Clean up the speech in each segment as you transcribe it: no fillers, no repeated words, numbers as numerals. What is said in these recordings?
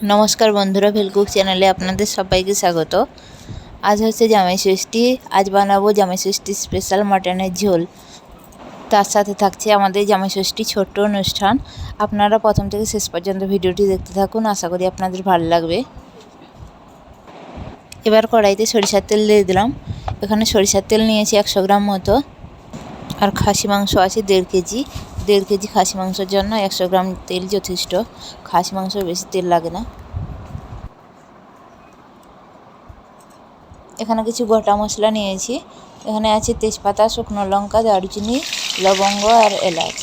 নমস্কার বন্ধুরা, ভেলকুক চ্যানেলে আপনাদের সবাইকে স্বাগত। আজ হচ্ছে জামাই ষষ্ঠী। আজ বানাবো জামাই ষষ্ঠী স্পেশাল মাটনের ঝোল। তার সাথে থাকছে আমাদের জামাই ষষ্ঠী ছোট্ট অনুষ্ঠান। আপনারা প্রথম থেকে শেষ পর্যন্ত ভিডিওটি দেখতে থাকুন, আশা করি আপনাদের ভালো লাগবে। এবার কড়াইতে সরিষার তেল দিয়ে দিলাম। এখানে সরিষার তেল নিয়েছি 100 গ্রাম মতো, আর খাসি মাংস আছে 1.5 কেজি। 1.5 কেজি খাসি মাংসের জন্য 100 গ্রাম তেল যথেষ্ট। খাসি মাংস বেশি তেল লাগে না। এখানে কিছু গোটা মশলা নিয়েছি। এখানে আছে তেজপাতা, শুকনো লঙ্কা, দারুচিনি, লবঙ্গ আর এলাচ।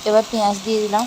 এবার পেঁয়াজ দিয়ে দিলাম।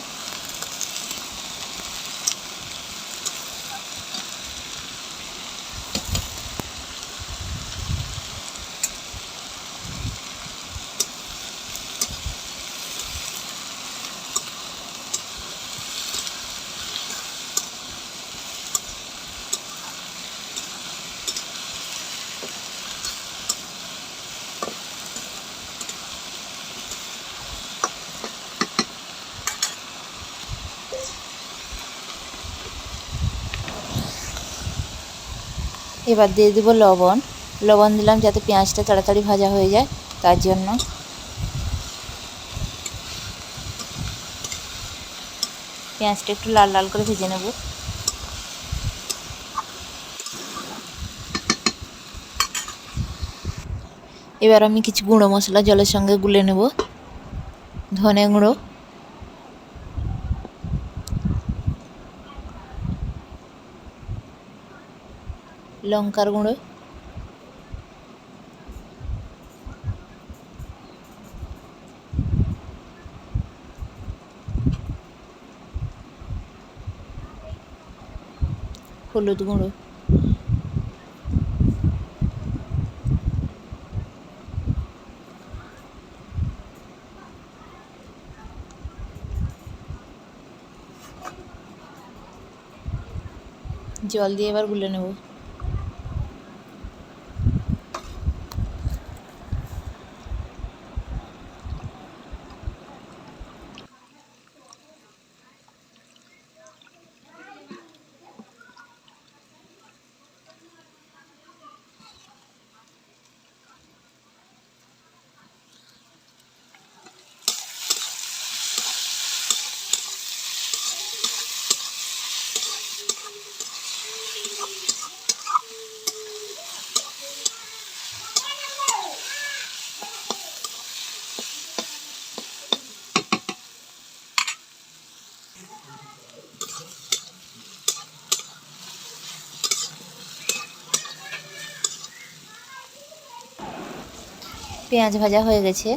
এবার দিয়ে দেবো লবণ। লবণ দিলাম যাতে পেঁয়াজটা তাড়াতাড়ি ভাজা হয়ে যায়, তার জন্য। পেঁয়াজটা একটু লাল লাল করে ভেজে নেব। এবার আমি কিছু গুঁড়ো মশলা জলের সঙ্গে গুলে নেব। ধনে গুঁড়ো, লঙ্কার গুঁড়ো, হলুদ গুঁড়ো, জল দিয়ে এবার গুলে নেব। পেঁয়াজ ভাজা হয়ে গেছে।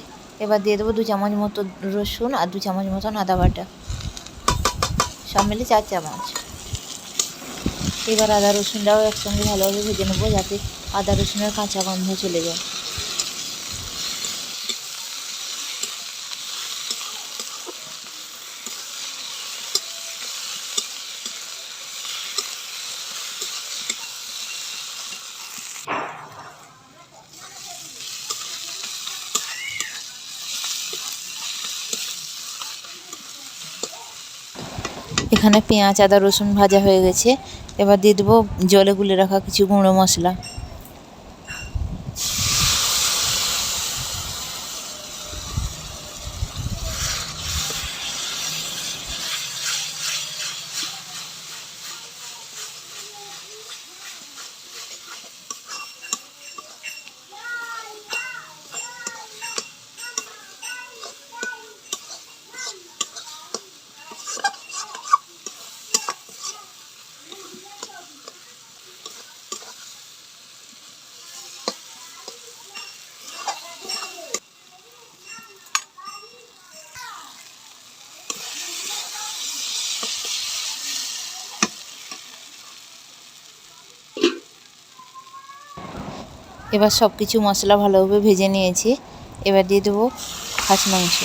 এবার দিয়ে দেবো 2 চামচ মতো রসুন আর 2 চামচ মতন আদা বাটা, সব মিলে 4 চামচ। এবার আদা রসুনটাও একসঙ্গে ভালোভাবে ভেজে নেবো, যাতে আদা রসুনের কাঁচা গন্ধ চলে যায়। এখানে পেঁয়াজ, আদা, রসুন ভাজা হয়ে গেছে। এবার দিয়ে দেবো জলে গুলে রাখা কিছু গুঁড়ো মশলা। এবার সব কিছু মশলা ভালোভাবে ভেজে নিয়েছি। এবার দিয়ে দেবো খাসি মাংস।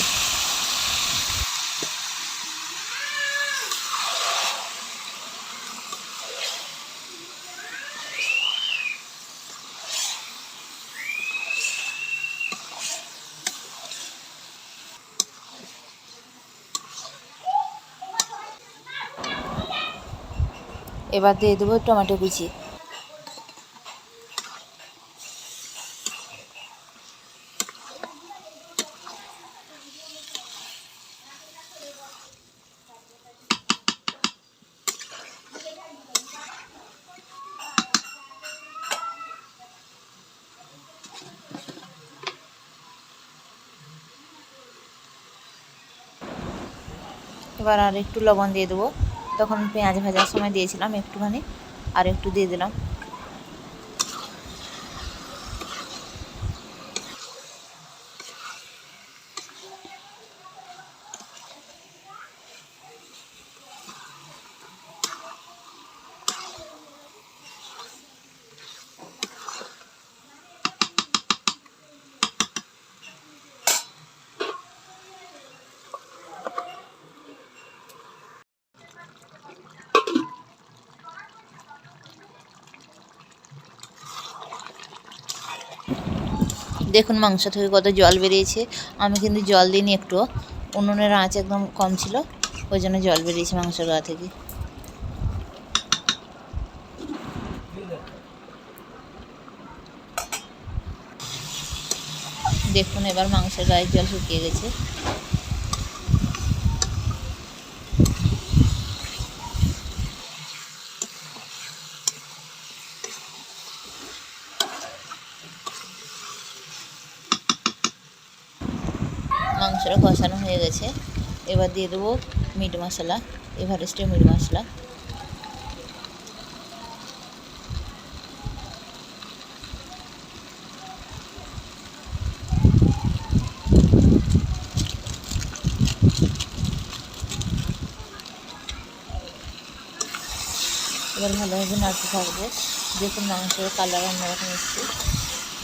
এবার দিয়ে দেবো টমেটো কুচি। এবার আর একটু লবণ দিয়ে দেবো। তখন পেঁয়াজ ভাজার সময় দিয়েছিলাম একটুখানি, আর একটু দিয়ে দিলাম। দেখুন মাংস থেকে কত জল বেরিয়েছে। আমি কিন্তু জল দিইনি একটুও, উনুনের আঁচ একদম কম ছিল, ওই জন্য জল বেরিয়েছে মাংসের গা থেকে। দেখুন এবার মাংসের গায়ের জল শুকিয়ে গেছে। মাংসটা কষানো হয়ে গেছে। এবার দিয়ে দেবো মিট মশলা, এভারেস্টের মিট মশলা। এবার ভালোভাবে নাড়তে থাকবো। দেখুন মাংসের কালার অন্যরকম এসছে,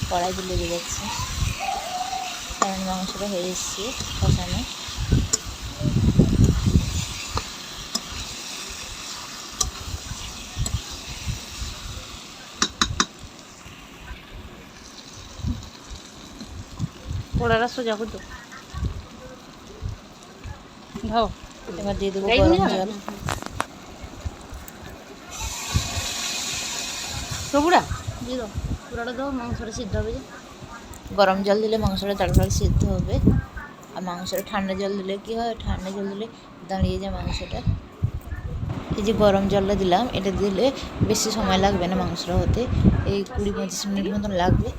কড়াইতে লেগে যাচ্ছে, কারণ মাংসটা হয়ে এসছে কষানো। পোড়াটা সোজা করতো ভাও। এবার দিয়ে দেবো গরম জল। সবুরা দিয়ে দাও, পোড়াটা দাও, মাংসটা সিদ্ধ হবে যে। গরম জল দিলে মাংসটা তাড়াতাড়ি সিদ্ধ হবে, আর মাংসটা ঠান্ডা জল দিলে কী হয়, ঠান্ডা জল দিলে দাঁড়িয়ে যায় মাংসটা। এই যে গরম জলটা দিলাম, এটা দিলে বেশি সময় লাগবে না মাংসটা হতে, এই 20-25 মিনিট মতন লাগবে।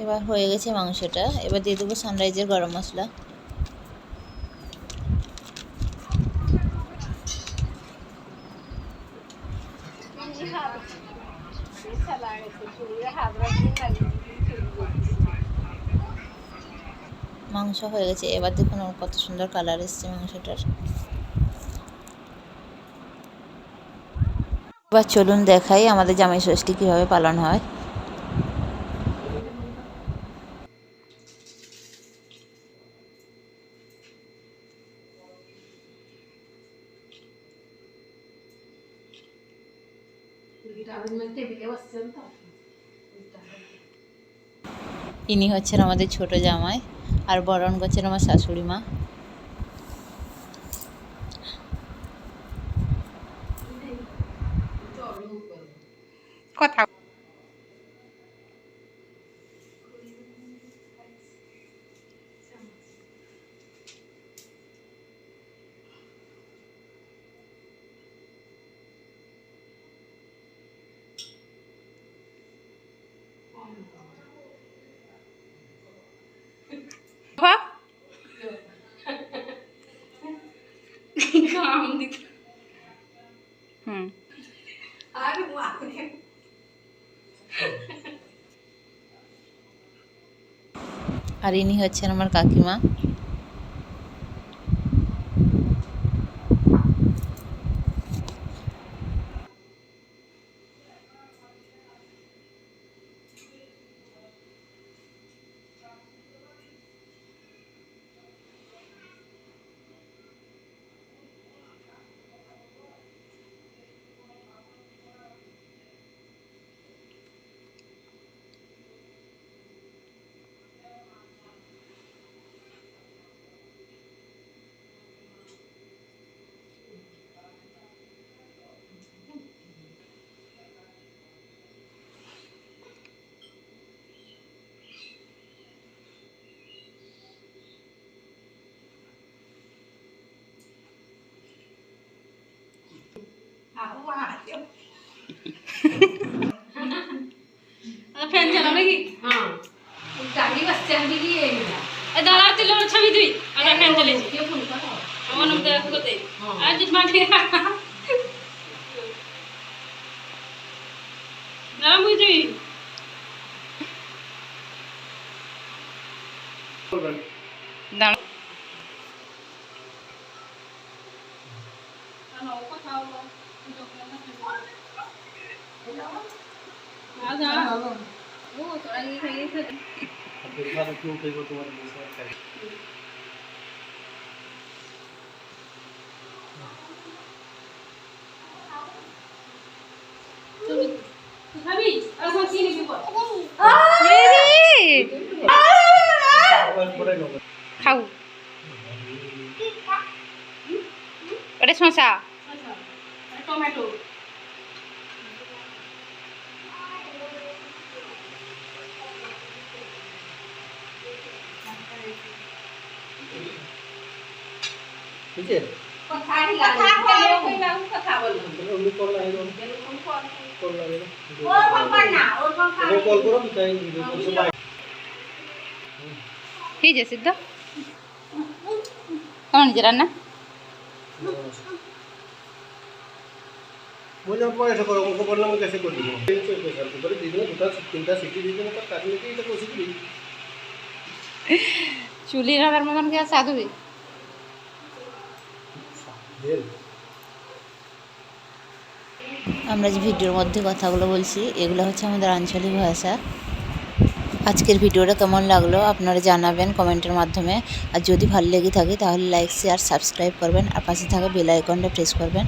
এবার হয়ে গেছে মাংসটা। এবার দিয়ে দেবো সানরাইজের গরম মশলা। মাংস হয়ে গেছে। এবার দেখুন কত সুন্দর কালার এসছে মাংসটার। এবার চলুন দেখাই আমাদের জামাই ষষ্ঠী কীভাবে পালন হয়। ইনি হচ্ছেন আমাদের ছোট জামাই, আর বরণ করছেন আমার শাশুড়ি মা। কথা হুম। আর ইনি হচ্ছেন আমার কাকিমা। ফ্যান চালাও নাকি? হ্যাঁ দাঁড়া তুই লোক ছবি তুই আমরা ফ্যান চালিয়েছি আমার নাম দেখা করতে আর জিত মাঠে দাঁড়া মুই তুই দাঁড়া খাবি এখন কি নিবি বল খাও ওটা শশা টমেটো ठीक है कॉल करो ঠিক আছে সিদ্ধ কেমন হয়েছে রান্না मुझे आप ऐसा करो उनको बोलना मैं कैसे कर दूँगा प्रेशर कुकर दे देना दुटा तीनटा सीटी दे देना तब काटने की तो कोशिश करी চুলি রান্নার মতন কি আর স্বাদ হবে আমরা যে ভিডিওর মধ্যে কথাগুলো বলছি এগুলো হচ্ছে আমাদের আঞ্চলিক ভাষা আজকের ভিডিওটা কেমন লাগলো আপনারা জানাবেন কমেন্টের মাধ্যমে আর যদি ভালো লেগে থাকে তাহলে লাইক শেয়ার সাবস্ক্রাইব করবেন আর পাশে থাকা বেল আইকনটা প্রেস করবেন